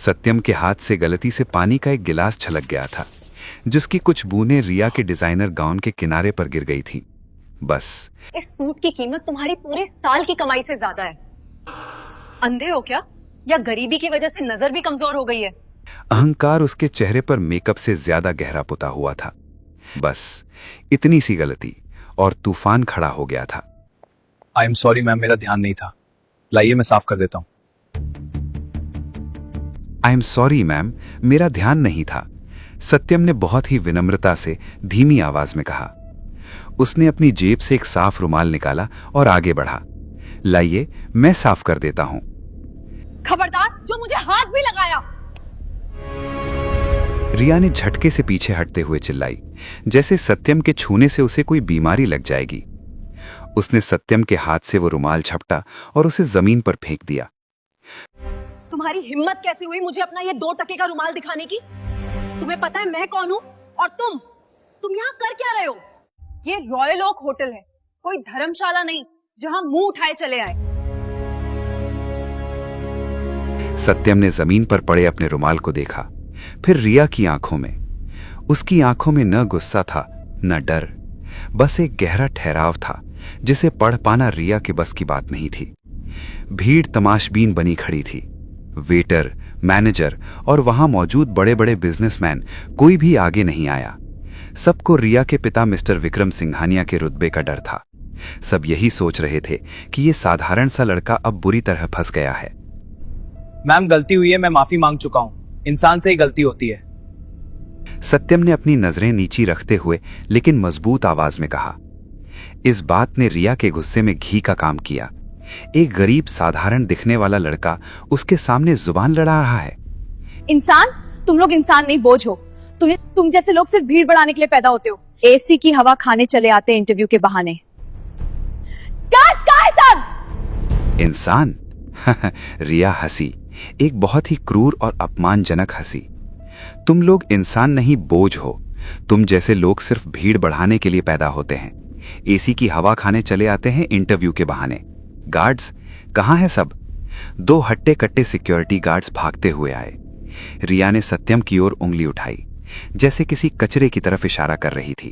सत्यम के हाथ से गलती से पानी का एक गिलास छलक गया था, जिसकी कुछ बूंदें रिया के डिजाइनर गाउन के किनारे पर गिर गई थी। बस इस सूट की कीमत तुम्हारी पूरे साल की कमाई से ज्यादा है। अंधे हो क्या, या गरीबी की वजह से नजर भी कमजोर हो गई है? अहंकार उसके चेहरे पर मेकअप से ज्यादा गहरा पुता हुआ था। बस इतनी सी गलती और तूफान खड़ा हो गया था। आई एम सॉरी मैम, मेरा ध्यान नहीं था। लाइए मैं साफ कर देता हूँ। आई एम सॉरी मैम, मेरा ध्यान नहीं था, सत्यम ने बहुत ही विनम्रता से धीमी आवाज में कहा। उसने अपनी जेब से एक साफ रुमाल निकाला और आगे बढ़ा। लाइए मैं साफ कर देता हूं। खबरदार, जो मुझे हाथ भी लगाया। रिया ने झटके से पीछे हटते हुए चिल्लाई, जैसे सत्यम के छूने से उसे कोई बीमारी लग जाएगी। उसने सत्यम के हाथ से वो रुमाल झपटा और उसे जमीन पर फेंक दिया। तुम्हारी हिम्मत कैसे हुई मुझे अपना ये 2 टके का रुमाल दिखाने की? तुम्हें पता है मैं कौन हूँ? और तुम यहाँ कर क्या रहे हो? ये रॉयल ओक होटल है, कोई धर्मशाला नहीं जहां मुंह उठाए चले आए। सत्यम ने जमीन पर पड़े अपने रुमाल को देखा, फिर रिया की आंखों में। उसकी आंखों में न गुस्सा था न डर, बस एक गहरा ठहराव था जिसे पढ़ पाना रिया के बस की बात नहीं थी। भीड़ तमाशबीन बनी खड़ी थी। वेटर, मैनेजर और वहां मौजूद बड़े बड़े बिजनेसमैन, कोई भी आगे नहीं आया। सबको रिया के पिता मिस्टर विक्रम सिंघानिया के रुतबे का डर था। सब यही सोच रहे थे कि ये साधारण सा लड़का अब बुरी तरह फंस गया है। मैम गलती हुई है, मैं माफी मांग चुका हूँ। इंसान से ही गलती होती है। सत्यम ने अपनी नजरें नीची रखते हुए लेकिन मजबूत आवाज में कहा। इस बात ने रिया के गुस्से में घी का काम किया। एक गरीब साधारण दिखने वाला लड़का उसके सामने जुबान लड़ा रहा है। इंसान? तुम लोग इंसान नहीं, बोझ हो। तुम जैसे लोग सिर्फ भीड़ बढ़ाने के लिए पैदा होते हो। एसी की हवा खाने चले आते हैं इंटरव्यू के बहाने। सब इंसान? रिया हंसी, एक बहुत ही क्रूर और अपमानजनक हंसी। तुम लोग इंसान नहीं, बोझ हो। तुम जैसे लोग सिर्फ भीड़ बढ़ाने के लिए पैदा होते हैं, एसी की हवा खाने चले आते हैं इंटरव्यू के बहाने। गार्ड्स कहां हैं सब? 2 हट्टे कट्टे सिक्योरिटी गार्ड्स भागते हुए आए। रिया ने सत्यम की ओर उंगली उठाई, जैसे किसी कचरे की तरफ इशारा कर रही थी।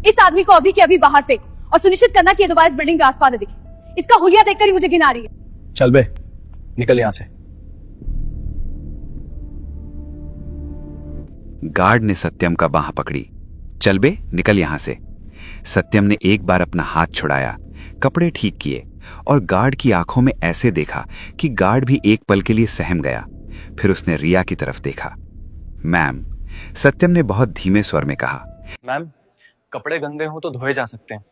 इस आदमी को अभी के अभी बाहर फेंक और सुनिश्चित करना कि ये दोबारा इस बिल्डिंग के आसपास न दिखे। इसका हुलिया देखकर ही मुझे घिन आ रही है। चल बे, निकल यहां से। गार्ड ने सत्यम का बांह पकड़ी। चल बे, निकल यहां से। सत्यम ने एक बार अपना हाथ छुड़ाया, कपड़े ठीक किए और गार्ड की आंखों में ऐसे देखा कि गार्ड भी एक पल के लिए सहम गया। फिर उसने रिया की तरफ देखा। मैम, सत्यम ने बहुत धीमे स्वर में कहा। मैम, कपड़े गंदे हो तो धोए जा सकते हैं,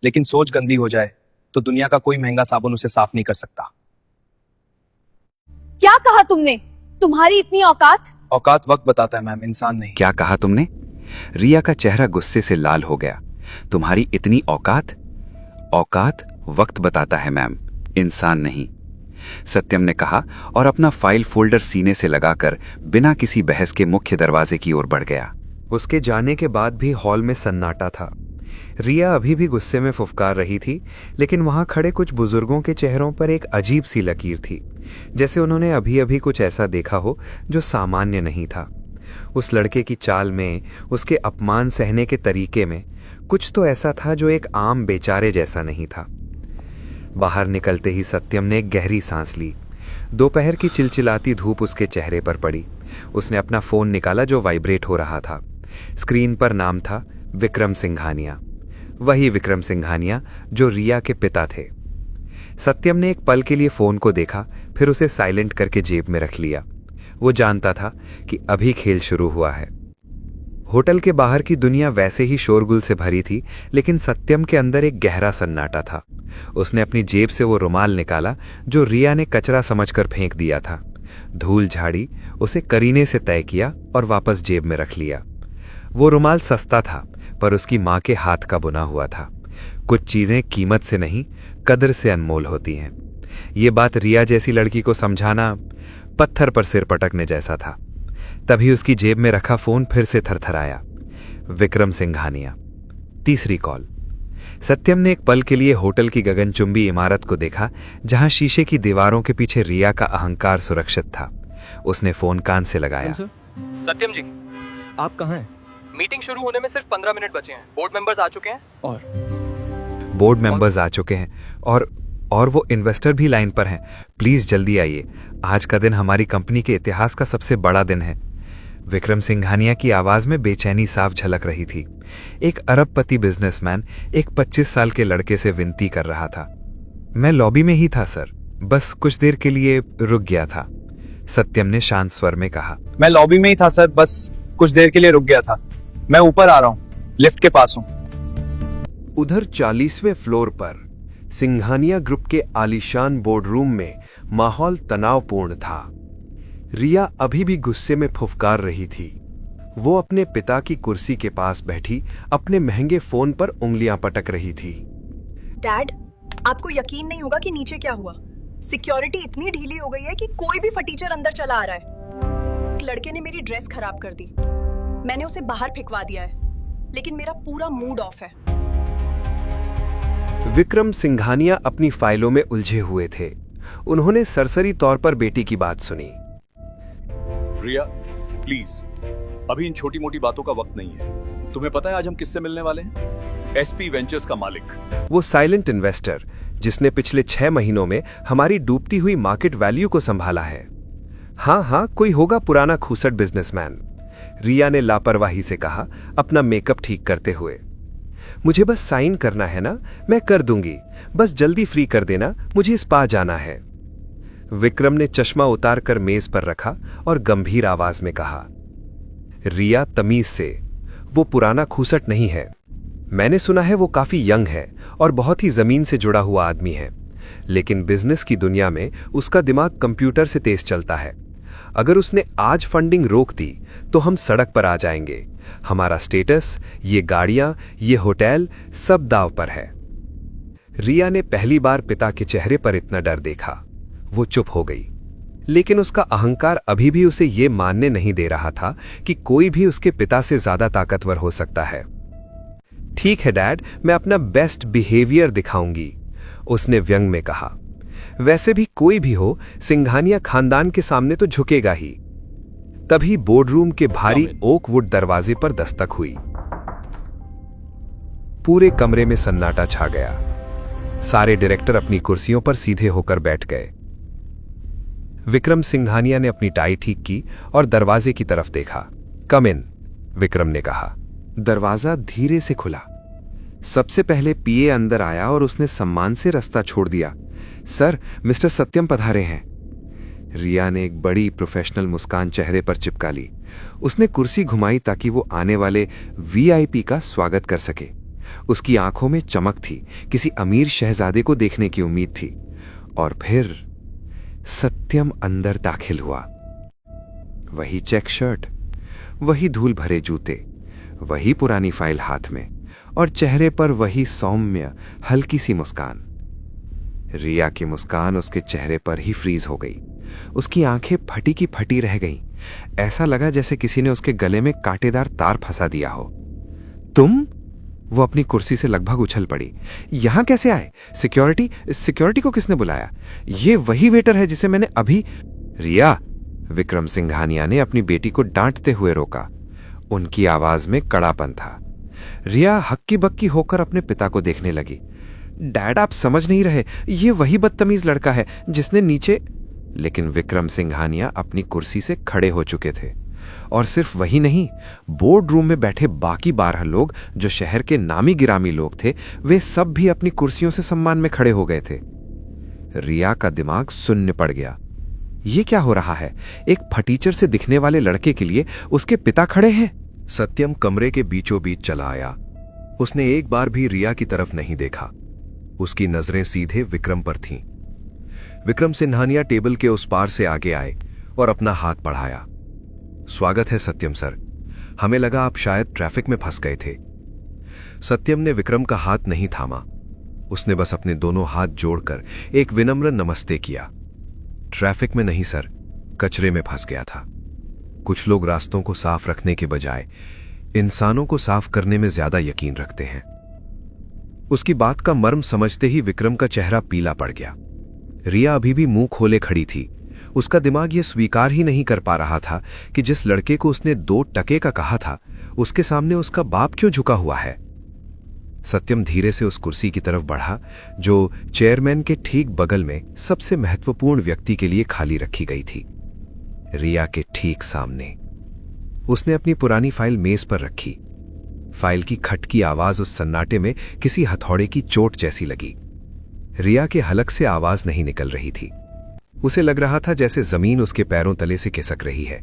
लेकिन सोच गंदी हो जाए तो दुनिया का कोई महंगा साबुन उसे साफ नहीं कर सकता। क्या कहा तुमने? तुम्हारी इतनी औकात? औकात वक्त बताता है मैम, इंसान नहीं। क्या कहा तुमने? रिया का चेहरा गुस्से से लाल हो गया। तुम्हारी इतनी औकात? औकात वक्त बताता है मैम, इंसान नहीं, सत्यम ने कहा और अपना फाइल फोल्डर सीने से लगाकर बिना किसी बहस के मुख्य दरवाजे की ओर बढ़ गया। उसके जाने के बाद भी हॉल में सन्नाटा था। रिया अभी भी गुस्से में फुफकार रही थी, लेकिन वहां खड़े कुछ बुजुर्गों के चेहरों पर एक अजीब सी लकीर थी, जैसे उन्होंने अभी अभी कुछ ऐसा देखा हो जो सामान्य नहीं था। उस लड़के की चाल में, उसके अपमान सहने के तरीके में कुछ तो ऐसा था जो एक आम बेचारे जैसा नहीं था। बाहर निकलते ही सत्यम ने एक गहरी सांस ली। दोपहर की चिलचिलाती धूप उसके चेहरे पर पड़ी। उसने अपना फोन निकाला जो वाइब्रेट हो रहा था। स्क्रीन पर नाम था विक्रम सिंघानिया, वही विक्रम सिंघानिया जो रिया के पिता थे। सत्यम ने एक पल के लिए फोन को देखा, फिर उसे साइलेंट करके जेब में रख लिया। वो जानता था कि अभी खेल शुरू हुआ है। होटल के बाहर की दुनिया वैसे ही शोरगुल से भरी थी, लेकिन सत्यम के अंदर एक गहरा सन्नाटा था। उसने अपनी जेब से वो रुमाल निकाला जो रिया ने कचरा समझकर फेंक दिया था। धूल झाड़ी, उसे करीने से तय किया और वापस जेब में रख लिया। वो रुमाल सस्ता था, पर उसकी मां के हाथ का बुना हुआ था। कुछ चीजें कीमत से नहीं, कदर से अनमोल होती हैं। ये बात रिया जैसी लड़की को समझाना पत्थर पर सिर पटकने जैसा था। तभी उसकी जेब में रखा फोन फिर से थरथराया। विक्रम सिंघानिया। तीसरी कॉल। सत्यम ने एक पल के लिए होटल की गगनचुंबी इमारत को देखा, जहां शीशे की दीवारों के पीछे रिया का अहंकार सुरक्षित था। उसने फोन कान से लगाया। सत्यम जी, आप कहाँ हैं? मीटिंग शुरू होने में सिर्फ 15 मिनट बचे हैं। बोर्ड मेंबर्स आ चुके हैं बोर्ड मेंबर्स आ चुके हैं और वो इन्वेस्टर भी लाइन पर हैं। प्लीज जल्दी आइए। आज का दिन हमारी कंपनी के इतिहास का सबसे बड़ा दिन है। विक्रम सिंघानिया की आवाज में बेचैनी साफ झलक रही थी। एक अरबपति बिजनेसमैन एक 25 साल के लड़के से विनती कर रहा था। मैं लॉबी में ही था सर, बस कुछ देर के लिए रुक गया था, सत्यम ने शांत स्वर में कहा। मैं लॉबी में ही था सर, बस कुछ देर के लिए रुक गया था। मैं ऊपर आ रहा हूँ, लिफ्ट के पास हूँ। उधर 40वें फ्लोर पर सिंघानिया ग्रुप के आलीशान बोर्डरूम में माहौल तनावपूर्ण था। रिया अभी भी गुस्से में फुफकार रही थी। वो अपने पिता की कुर्सी के पास बैठी अपने महंगे फोन पर उंगलियां पटक रही थी। डैड, आपको यकीन नहीं होगा कि नीचे क्या हुआ। सिक्योरिटी इतनी ढीली हो गई है कि कोई भी फटीचर अंदर चला आ रहा है। एक लड़के ने मेरी ड्रेस खराब कर दी। मैंने उसे बाहर फेंकवा दिया है, लेकिन मेरा पूरा मूड ऑफ है। विक्रम सिंघानिया अपनी फाइलों में उलझे हुए थे। उन्होंने सरसरी तौर पर बेटी की बात सुनी। रिया, प्लीज, अभी इन छोटी मोटी बातों का वक्त नहीं है। तुम्हें पता है आज हम किससे मिलने वाले हैं? एसपी वेंचर्स का मालिक, वो साइलेंट इन्वेस्टर जिसने पिछले 6 महीनों में हमारी डूबती हुई मार्केट वैल्यू को संभाला है। हाँ, कोई होगा पुराना खूसट बिजनेसमैन, रिया ने लापरवाही से कहा, अपना मेकअप ठीक करते हुए। मुझे बस साइन करना है ना, मैं कर दूंगी, बस जल्दी फ्री कर देना, मुझे स्पा जाना है। विक्रम ने चश्मा उतारकर मेज पर रखा और गंभीर आवाज में कहा। रिया तमीज से, वो पुराना खूसट नहीं है। मैंने सुना है वो काफी यंग है और बहुत ही जमीन से जुड़ा हुआ आदमी है, लेकिन बिजनेस की दुनिया में उसका दिमाग कंप्यूटर से तेज चलता है। अगर उसने आज फंडिंग रोक दी तो हम सड़क पर आ जाएंगे। हमारा स्टेटस, ये गाड़ियां, ये होटल, सब दाव पर है। रिया ने पहली बार पिता के चेहरे पर इतना डर देखा। वो चुप हो गई, लेकिन उसका अहंकार अभी भी उसे ये मानने नहीं दे रहा था कि कोई भी उसके पिता से ज्यादा ताकतवर हो सकता है। ठीक है डैड, मैं अपना बेस्ट बिहेवियर दिखाऊंगी, उसने व्यंग में कहा। वैसे भी कोई भी हो, सिंघानिया खानदान के सामने तो झुकेगा ही। तभी बोर्डरूम के भारी ओकवुड दरवाजे पर दस्तक हुई। पूरे कमरे में सन्नाटा छा गया। सारे डायरेक्टर अपनी कुर्सियों पर सीधे होकर बैठ गए। विक्रम सिंघानिया ने अपनी टाई ठीक की और दरवाजे की तरफ देखा। कम इन, विक्रम ने कहा। दरवाजा धीरे से खुला। सबसे पहले पीए अंदर आया और उसने सम्मान से रास्ता छोड़ दिया। सर, मिस्टर सत्यम पधारे हैं। रिया ने एक बड़ी प्रोफेशनल मुस्कान चेहरे पर चिपका ली। उसने कुर्सी घुमाई ताकि वो आने वाले वीआईपी का स्वागत कर सके। उसकी आंखों में चमक थी, किसी अमीर शहजादे को देखने की उम्मीद थी। और फिर सत्यम अंदर दाखिल हुआ। वही चेक शर्ट, वही धूल भरे जूते, वही पुरानी फाइल हाथ में और चेहरे पर वही सौम्य हल्की सी मुस्कान। रिया की मुस्कान उसके चेहरे पर ही फ्रीज हो गई। उसकी आंखें फटी की फटी रह गईं। ऐसा लगा जैसे किसी ने उसके गले में कांटेदार तार फंसा दिया हो। तुम? वो अपनी कुर्सी से लगभग उछल पड़ी। यहां कैसे आए? सिक्योरिटी को किसने बुलाया? ये वही वेटर है जिसे मैंने अभी। रिया, विक्रम सिंघानिया ने अपनी बेटी को डांटते हुए रोका। उनकी आवाज में कड़ापन था। रिया हक्की बक्की होकर अपने पिता को देखने लगी। डैड, आप समझ नहीं रहे, ये वही बदतमीज लड़का है जिसने नीचे। लेकिन विक्रम सिंघानिया अपनी कुर्सी से खड़े हो चुके थे। और सिर्फ वही नहीं, बोर्ड रूम में बैठे बाकी 12 लोग जो शहर के नामी गिरामी लोग थे, वे सब भी अपनी कुर्सियों से सम्मान में खड़े हो गए थे। रिया का दिमाग शून्य पड़ गया। ये क्या हो रहा है? एक फटीचर से दिखने वाले लड़के के लिए उसके पिता खड़े हैं। सत्यम कमरे के बीचों बीच चला आया। उसने एक बार भी रिया की तरफ नहीं देखा। उसकी नजरें सीधे विक्रम पर थीं। विक्रम सिंघानिया टेबल के उस पार से आगे आए और अपना हाथ बढ़ाया। स्वागत है सत्यम सर, हमें लगा आप शायद ट्रैफिक में फंस गए थे। सत्यम ने विक्रम का हाथ नहीं थामा। उसने बस अपने दोनों हाथ जोड़कर एक विनम्र नमस्ते किया। ट्रैफिक में नहीं सर, कचरे में फंस गया था। कुछ लोग रास्तों को साफ रखने के बजाय इंसानों को साफ करने में ज्यादा यकीन रखते हैं। उसकी बात का मर्म समझते ही विक्रम का चेहरा पीला पड़ गया। रिया अभी भी मुंह खोले खड़ी थी। उसका दिमाग यह स्वीकार ही नहीं कर पा रहा था कि जिस लड़के को उसने 2 टके का कहा था, उसके सामने उसका बाप क्यों झुका हुआ है। सत्यम धीरे से उस कुर्सी की तरफ बढ़ा जो चेयरमैन के ठीक बगल में सबसे महत्वपूर्ण व्यक्ति के लिए खाली रखी गई थी, रिया के ठीक सामने। उसने अपनी पुरानी फाइल मेज पर रखी। फाइल की खट की आवाज उस सन्नाटे में किसी हथौड़े की चोट जैसी लगी। रिया के हलक से आवाज नहीं निकल रही थी। उसे लग रहा था जैसे जमीन उसके पैरों तले से खिसक रही है।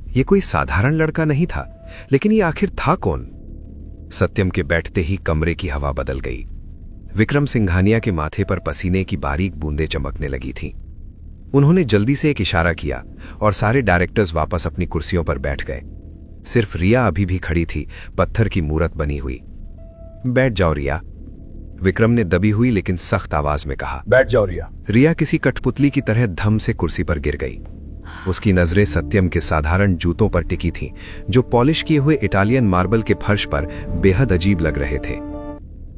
यह कोई साधारण लड़का नहीं था, लेकिन ये आखिर था कौन? सत्यम के बैठते ही कमरे की हवा बदल गई। विक्रम सिंघानिया के माथे पर पसीने की बारीक बूंदें चमकने लगी थीं। उन्होंने जल्दी से एक इशारा किया और सारे डायरेक्टर्स वापस अपनी कुर्सियों पर बैठ गए। सिर्फ रिया अभी भी खड़ी थी, पत्थर की मूरत बनी हुई। बैठ जाओ रिया, विक्रम ने दबी हुई लेकिन सख्त आवाज में कहा। बैठ जाओ रिया। रिया किसी कठपुतली की तरह धम से कुर्सी पर गिर गई। उसकी नजरें सत्यम के साधारण जूतों पर टिकी थीं, जो पॉलिश किए हुए इटालियन मार्बल के फर्श पर बेहद अजीब लग रहे थे।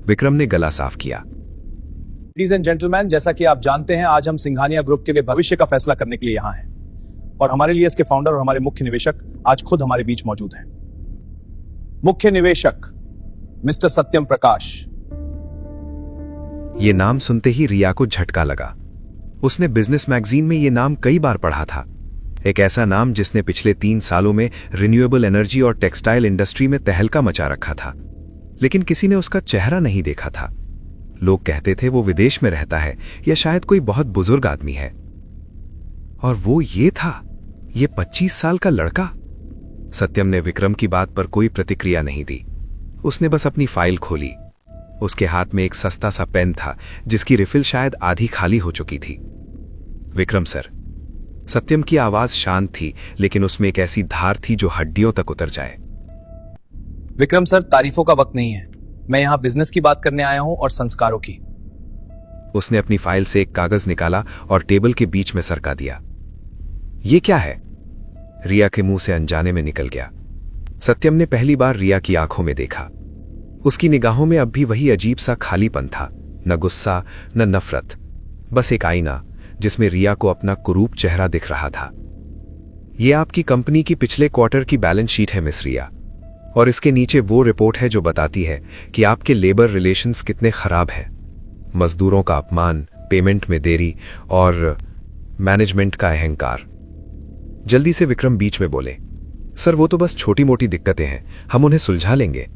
विक्रम ने गला साफ किया। लेडीज एंड जेंटलमैन, जैसा कि आप जानते हैं, आज हम सिंघानिया ग्रुप के लिए भविष्य का फैसला करने के लिए यहाँ हैं, और हमारे लिए इसके फाउंडर और हमारे मुख्य निवेशक आज खुद हमारे बीच मौजूद हैं। मुख्य निवेशक मिस्टर सत्यम प्रकाश। ये नाम सुनते ही रिया को झटका लगा। उसने बिजनेस मैगजीन में ये नाम कई बार पढ़ा था, एक ऐसा नाम जिसने पिछले 3 सालों में रिन्यूएबल एनर्जी और टेक्सटाइल इंडस्ट्री में तहलका मचा रखा था, लेकिन किसी ने उसका चेहरा नहीं देखा था। लोग कहते थे वो विदेश में रहता है या शायद कोई बहुत बुजुर्ग आदमी है, और वो ये था, ये 25 साल का लड़का। सत्यम ने विक्रम की बात पर कोई प्रतिक्रिया नहीं दी। उसने बस अपनी फाइल खोली। उसके हाथ में एक सस्ता सा पेन था जिसकी रिफिल शायद आधी खाली हो चुकी थी। विक्रम सर। सत्यम की आवाज शांत थी, लेकिन उसमें एक ऐसी धार थी जो हड्डियों तक उतर जाए। विक्रम सर, तारीफों का वक्त नहीं है। मैं यहाँ बिजनेस की बात करने आया हूँ और संस्कारों की। उसने अपनी फाइल से एक कागज निकाला और टेबल के बीच में सरका दिया। ये क्या है? रिया के मुंह से अनजाने में निकल गया। सत्यम ने पहली बार रिया की आंखों में देखा। उसकी निगाहों में अब भी वही अजीब सा खालीपन था, न गुस्सा न नफरत, बस एक आईना जिसमें रिया को अपना कुरूप चेहरा दिख रहा था। यह आपकी कंपनी की पिछले क्वार्टर की बैलेंस शीट है मिस रिया, और इसके नीचे वो रिपोर्ट है जो बताती है कि आपके लेबर रिलेशंस कितने खराब हैं। मजदूरों का अपमान, पेमेंट में देरी और मैनेजमेंट का अहंकार। जल्दी से विक्रम बीच में बोले, सर वो तो बस छोटी मोटी दिक्कतें हैं, हम उन्हें सुलझा लेंगे।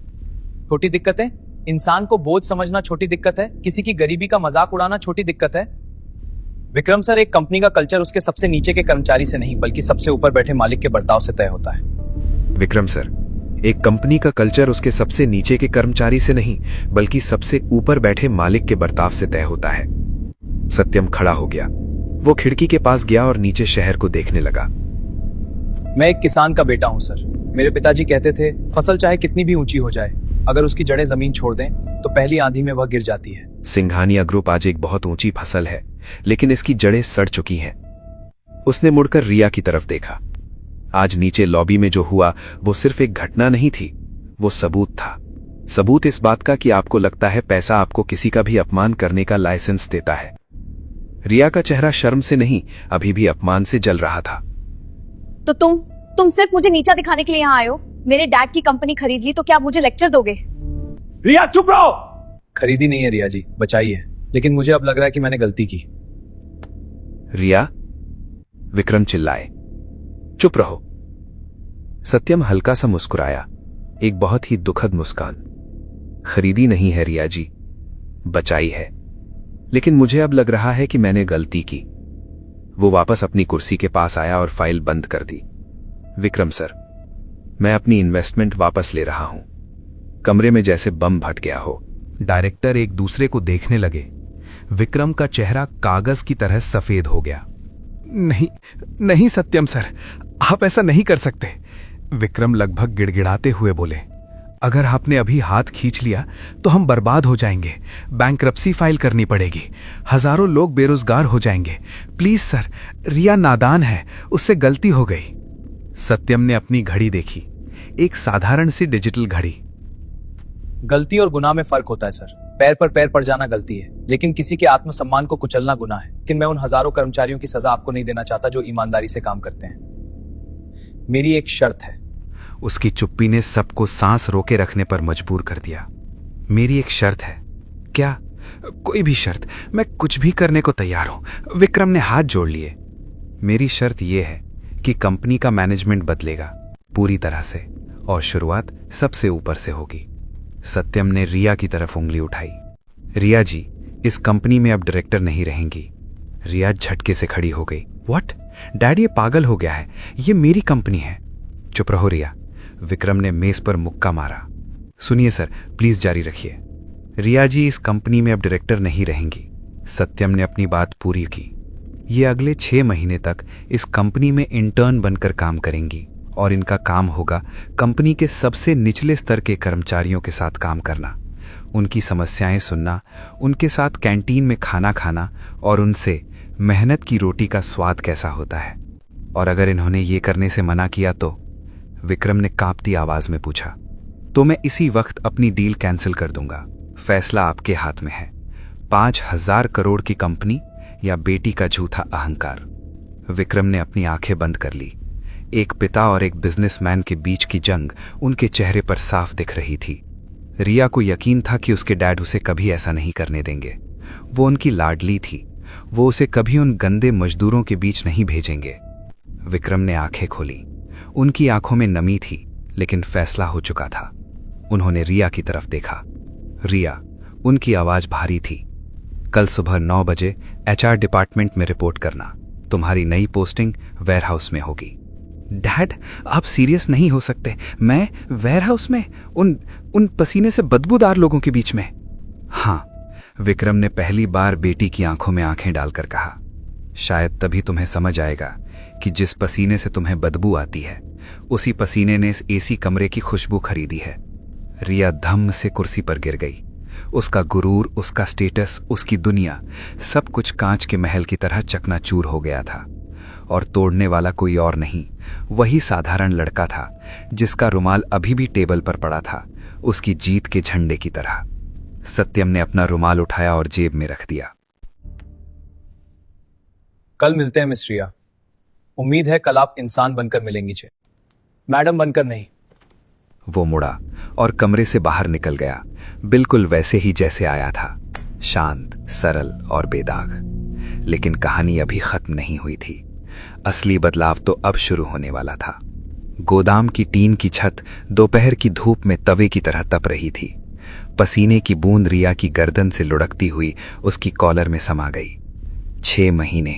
छोटी दिक्कतें? इंसान को बोझ समझना छोटी दिक्कत है? किसी की गरीबी का मजाक उड़ाना छोटी दिक्कत है? विक्रम सर, एक कंपनी का कल्चर उसके सबसे नीचे के कर्मचारी से नहीं बल्कि सबसे ऊपर बैठे मालिक के बर्ताव से तय होता है। विक्रम सर, एक कंपनी का कल्चर उसके सबसे नीचे के कर्मचारी से नहीं बल्कि सबसे ऊपर बैठे मालिक के बर्ताव से तय होता है। सत्यम खड़ा हो गया। वो खिड़की के पास गया और नीचे शहर को देखने लगा। मैं एक किसान का बेटा हूं सर। मेरे पिताजी कहते थे, फसल चाहे कितनी भी ऊंची हो जाए, अगर उसकी जड़ें जमीन छोड़ दें तो पहली आंधी में वह गिर जाती है। सिंघानिया ग्रुप आज एक बहुत ऊंची फसल है, लेकिन इसकी जड़ें सड़ चुकी हैं। उसने मुड़कर रिया की तरफ देखा। आज नीचे लॉबी में जो हुआ वो सिर्फ एक घटना नहीं थी, वो सबूत था। सबूत इस बात का कि आपको लगता है पैसा आपको किसी का भी अपमान करने का लाइसेंस देता है। रिया का चेहरा शर्म से नहीं, अभी भी अपमान से जल रहा था। तो तुम सिर्फ मुझे नीचा दिखाने के लिए यहाँ आए हो? मेरे डैड की कंपनी खरीद ली तो क्या आप मुझे लेक्चर दोगे? रिया चुप रहो। खरीदी नहीं है रिया जी, बचाई है, लेकिन मुझे अब लग रहा है कि मैंने गलती की। रिया, विक्रम चिल्लाए। चुप रहो। सत्यम हल्का सा मुस्कुराया, एक बहुत ही दुखद मुस्कान। खरीदी नहीं है रिया जी, बचाई है, लेकिन मुझे अब लग रहा है कि मैंने गलती की। वो वापस अपनी कुर्सी के पास आया और फाइल बंद कर दी। विक्रम सर, मैं अपनी इन्वेस्टमेंट वापस ले रहा हूं। कमरे में जैसे बम फट गया हो। डायरेक्टर एक दूसरे को देखने लगे। विक्रम का चेहरा कागज की तरह सफेद हो गया। नहीं सत्यम सर, आप ऐसा नहीं कर सकते। विक्रम लगभग गिड़गिड़ाते हुए बोले, अगर आपने अभी हाथ खींच लिया तो हम बर्बाद हो जाएंगे। बैंकरप्सी फाइल करनी पड़ेगी, हजारों लोग बेरोजगार हो जाएंगे। प्लीज सर, रिया नादान है, उससे गलती हो गई। सत्यम ने अपनी घड़ी देखी, एक साधारण सी डिजिटल घड़ी। गलती और गुनाह में फर्क होता है सर। पैर पर पैर पड़ जाना गलती है, लेकिन किसी के आत्मसम्मान को कुचलना गुनाह है। लेकिन मैं उन हजारों कर्मचारियों की सजा आपको नहीं देना चाहता जो ईमानदारी से काम करते हैं। मेरी एक शर्त है। उसकी चुप्पी ने सबको सांस रोके रखने पर मजबूर कर दिया। मेरी एक शर्त है। क्या? कोई भी शर्त, मैं कुछ भी करने को तैयार हूं। विक्रम ने हाथ जोड़ लिए। मेरी शर्त यह है कि कंपनी का मैनेजमेंट बदलेगा पूरी तरह से, और शुरुआत सबसे ऊपर से होगी। सत्यम ने रिया की तरफ उंगली उठाई। रिया जी, इस कंपनी में अब डायरेक्टर नहीं रहेंगी। रिया झटके से खड़ी हो गई। व्हाट? डैड, ये पागल हो गया है। ये मेरी कंपनी है। चुप रहो रिया। विक्रम ने मेज पर मुक्का मारा। सुनिए सर, प्लीज जारी रखिए। रिया जी इस कंपनी में अब डायरेक्टर नहीं रहेंगी। सत्यम ने अपनी बात पूरी की। ये अगले 6 महीने तक इस कंपनी में इंटर्न बनकर काम करेंगी, और इनका काम होगा कंपनी के सबसे निचले स्तर के कर्मचारियों के साथ काम करना, उनकी समस्याएं सुनना, उनके साथ कैंटीन में खाना खाना और उनसे मेहनत की रोटी का स्वाद कैसा होता है। और अगर इन्होंने ये करने से मना किया तो? विक्रम ने कांपती आवाज में पूछा। तो मैं इसी वक्त अपनी डील कैंसिल कर दूंगा। फैसला आपके हाथ में है। 5,000 करोड़ की कंपनी या बेटी का झूठा अहंकार। विक्रम ने अपनी आंखें बंद कर ली। एक पिता और एक बिजनेसमैन के बीच की जंग उनके चेहरे पर साफ दिख रही थी। रिया को यकीन था कि उसके डैड उसे कभी ऐसा नहीं करने देंगे। वो उनकी लाडली थी। वो उसे कभी उन गंदे मजदूरों के बीच नहीं भेजेंगे। विक्रम ने आंखें खोली। उनकी आंखों में नमी थी, लेकिन फैसला हो चुका था। उन्होंने रिया की तरफ देखा। रिया, उनकी आवाज भारी थी। कल सुबह 9 बजे HR डिपार्टमेंट में रिपोर्ट करना। तुम्हारी नई पोस्टिंग वेयरहाउस में होगी। डैड, आप सीरियस नहीं हो सकते। मैं वेयरहाउस में? उन पसीने से बदबूदार लोगों के बीच में? हाँ, विक्रम ने पहली बार बेटी की आंखों में आंखें डालकर कहा। शायद तभी तुम्हें समझ आएगा कि जिस पसीने से तुम्हें बदबू आती है, उसी पसीने ने इस AC कमरे की खुशबू खरीदी है। रिया धम्म से कुर्सी पर गिर गई। उसका गुरूर, उसका स्टेटस, उसकी दुनिया, सब कुछ कांच के महल की तरह चकनाचूर हो गया था। और तोड़ने वाला कोई और नहीं, वही साधारण लड़का था जिसका रुमाल अभी भी टेबल पर पड़ा था, उसकी जीत के झंडे की तरह। सत्यम ने अपना रुमाल उठाया और जेब में रख दिया। कल मिलते हैं मिस रिया। उम्मीद है कल आप इंसान बनकर मिलेंगी। मैडम बनकर नहीं। वो मुड़ा और कमरे से बाहर निकल गया, बिल्कुल वैसे ही जैसे आया था, शांत, सरल और बेदाग। लेकिन कहानी अभी खत्म नहीं हुई थी। असली बदलाव तो अब शुरू होने वाला था। गोदाम की टीन की छत दोपहर की धूप में तवे की तरह तप रही थी। पसीने की बूंद रिया की गर्दन से लुढ़कती हुई उसकी कॉलर में समा गई। 6 महीने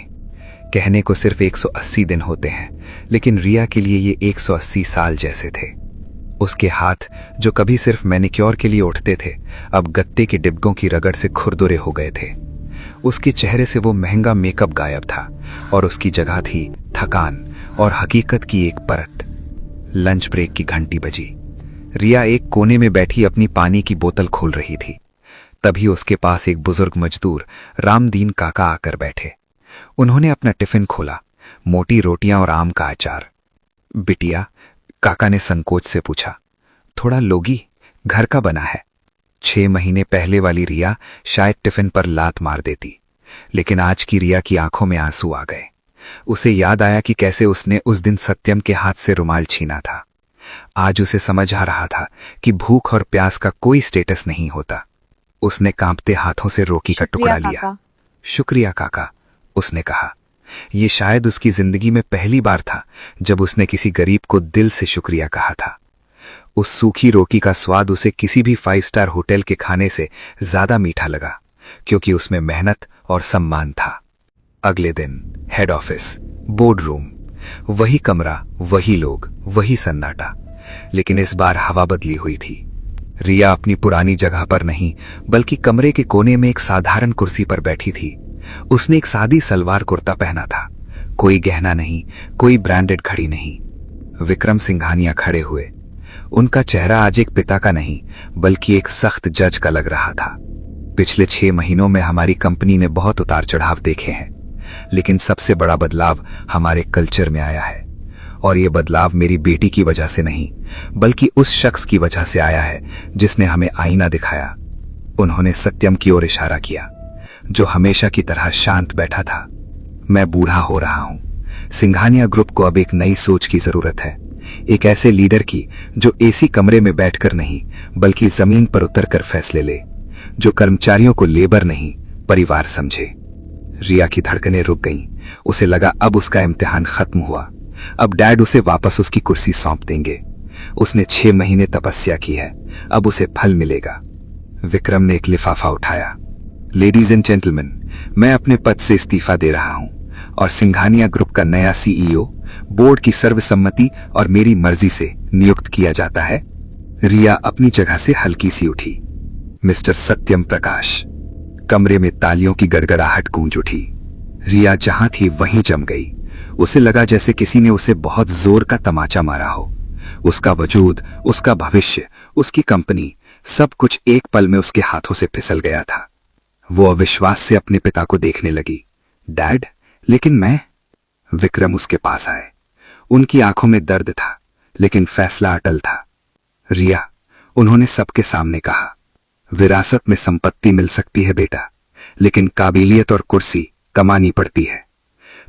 कहने को सिर्फ 180 दिन होते हैं, लेकिन रिया के लिए ये 180 साल जैसे थे। उसके हाथ जो कभी सिर्फ मैनिक्योर के लिए उठते थे, अब गत्ते के डिब्बों की रगड़ से खुरदुरे हो गए थे। उसके चेहरे से वो महंगा मेकअप गायब था और उसकी जगह थी थकान और हकीकत की एक परत। लंच ब्रेक की घंटी बजी। रिया एक कोने में बैठी अपनी पानी की बोतल खोल रही थी। तभी उसके पास एक बुजुर्ग मजदूर रामदीन काका आकर बैठे। उन्होंने अपना टिफिन खोला, मोटी रोटियां और आम का अचार। बिटिया, काका ने संकोच से पूछा, थोड़ा लोगी? घर का बना है। 6 महीने पहले वाली रिया शायद टिफिन पर लात मार देती, लेकिन आज की रिया की आंखों में आंसू आ गए। उसे याद आया कि कैसे उसने उस दिन सत्यम के हाथ से रुमाल छीना था। आज उसे समझ आ रहा था कि भूख और प्यास का कोई स्टेटस नहीं होता। उसने कांपते हाथों से रोटी का टुकड़ा लिया। शुक्रिया काका, उसने कहा। यह शायद उसकी जिंदगी में पहली बार था जब उसने किसी गरीब को दिल से शुक्रिया कहा था। उस सूखी रोटी का स्वाद उसे किसी भी 5 स्टार होटल के खाने से ज्यादा मीठा लगा, क्योंकि उसमें मेहनत और सम्मान था। अगले दिन हेड ऑफिस, बोर्ड रूम, वही कमरा, वही लोग, वही सन्नाटा, लेकिन इस बार हवा बदली हुई थी। रिया अपनी पुरानी जगह पर नहीं, बल्कि कमरे के कोने में एक साधारण कुर्सी पर बैठी थी। उसने एक सादी सलवार कुर्ता पहना था, कोई गहना नहीं, कोई ब्रांडेड घड़ी नहीं। विक्रम सिंघानिया खड़े हुए। उनका चेहरा आज एक पिता का नहीं, बल्कि एक सख्त जज का लग रहा था। पिछले 6 महीनों में हमारी कंपनी ने बहुत उतार चढ़ाव देखे हैं, लेकिन सबसे बड़ा बदलाव हमारे कल्चर में आया है। और ये बदलाव मेरी बेटी की वजह से नहीं, बल्कि उस शख्स की वजह से आया है जिसने हमें आईना दिखाया। उन्होंने सत्यम की ओर इशारा किया, जो हमेशा की तरह शांत बैठा था। मैं बूढ़ा हो रहा हूं। सिंघानिया ग्रुप को अब एक नई सोच की जरूरत है, एक ऐसे लीडर की जो एसी कमरे में बैठकर नहीं बल्कि जमीन पर उतरकर फैसले ले, जो कर्मचारियों को लेबर नहीं परिवार समझे। रिया की धड़कनें रुक गईं। उसे लगा अब उसका इम्तिहान खत्म हुआ। अब डैड उसे वापस उसकी कुर्सी सौंप देंगे। उसने 6 महीने तपस्या की है, अब उसे फल मिलेगा। विक्रम ने एक लिफाफा उठाया। लेडीज एंड जेंटलमैन, मैं अपने पद से इस्तीफा दे रहा हूं और सिंघानिया ग्रुप का नया सीईओ बोर्ड की सर्वसम्मति और मेरी मर्जी से नियुक्त किया जाता है। रिया अपनी जगह से हल्की सी उठी। मिस्टर सत्यम प्रकाश। कमरे में तालियों की गड़गड़ाहट गूंज उठी। रिया जहां थी वहीं जम गई। उसे लगा जैसे किसी ने उसे बहुत जोर का तमाचा मारा हो। उसका वजूद, उसका भविष्य, उसकी कंपनी, सब कुछ एक पल में उसके हाथों से फिसल गया था। वो अविश्वास से अपने पिता को देखने लगी। डैड, लेकिन मैं? विक्रम उसके पास आए। उनकी आंखों में दर्द था, लेकिन फैसला अटल था। रिया, उन्होंने सबके सामने कहा, विरासत में संपत्ति मिल सकती है बेटा, लेकिन काबिलियत और कुर्सी कमानी पड़ती है।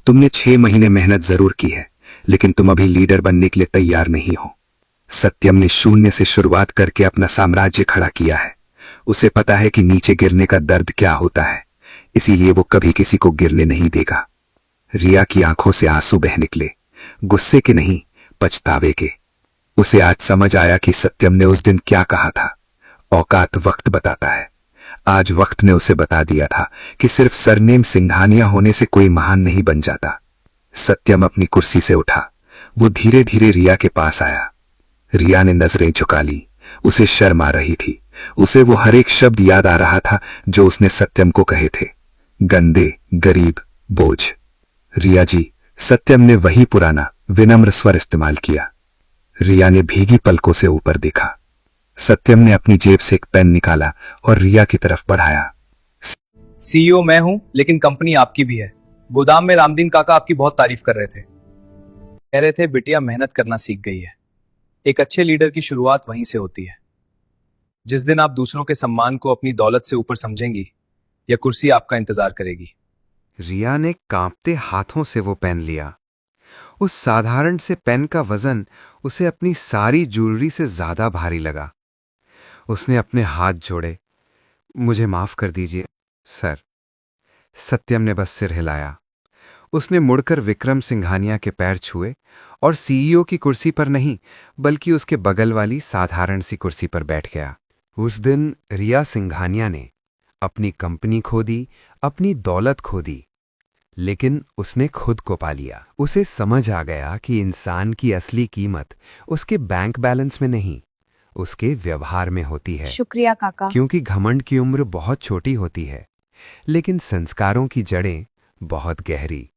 तुमने 6 महीने मेहनत जरूर की है, लेकिन तुम अभी लीडर बनने के लिए तैयार नहीं हो। सत्यम ने शून्य से शुरुआत करके अपना साम्राज्य खड़ा किया है। उसे पता है कि नीचे गिरने का दर्द क्या होता है, इसीलिए वो कभी किसी को गिरने नहीं देगा। रिया की आंखों से आंसू बह निकले, गुस्से के नहीं, पछतावे के। उसे आज समझ आया कि सत्यम ने उस दिन क्या कहा था, औकात वक्त बताता है। आज वक्त ने उसे बता दिया था कि सिर्फ सरनेम सिंघानिया होने से कोई महान नहीं बन जाता। सत्यम अपनी कुर्सी से उठा। वो धीरे धीरे रिया के पास आया। रिया ने नजरें झुका ली। उसे शर्म आ रही थी। उसे वो हर एक शब्द याद आ रहा था जो उसने सत्यम को कहे थे। गंदे, गरीब, बोझ। रिया जी, सत्यम ने वही पुराना विनम्र स्वर इस्तेमाल किया। रिया ने भीगी पलकों से ऊपर देखा। सत्यम ने अपनी जेब से एक पेन निकाला और रिया की तरफ बढ़ाया। सीईओ मैं हूं, लेकिन कंपनी आपकी भी है। गोदाम में रामदीन काका आपकी बहुत तारीफ कर रहे थे। कह रहे थे बिटिया मेहनत करना सीख गई है। एक अच्छे लीडर की शुरुआत वहीं से होती है। जिस दिन आप दूसरों के सम्मान को अपनी दौलत से ऊपर समझेंगी, यह कुर्सी आपका इंतजार करेगी। रिया ने कांपते हाथों से वो पेन लिया। उस साधारण से पेन का वजन उसे अपनी सारी ज्वेलरी से ज्यादा भारी लगा। उसने अपने हाथ जोड़े। मुझे माफ कर दीजिए सर। सत्यम ने बस सिर हिलाया। उसने मुड़कर विक्रम सिंघानिया के पैर छुए और सीईओ की कुर्सी पर नहीं बल्कि उसके बगल वाली साधारण सी कुर्सी पर बैठ गया। उस दिन रिया सिंघानिया ने अपनी कंपनी खो दी, अपनी दौलत खो दी, लेकिन उसने खुद को पा लिया। उसे समझ आ गया कि इंसान की असली कीमत उसके बैंक बैलेंस में नहीं, उसके व्यवहार में होती है। शुक्रिया काका। क्योंकि घमंड की उम्र बहुत छोटी होती है, लेकिन संस्कारों की जड़ें बहुत गहरी।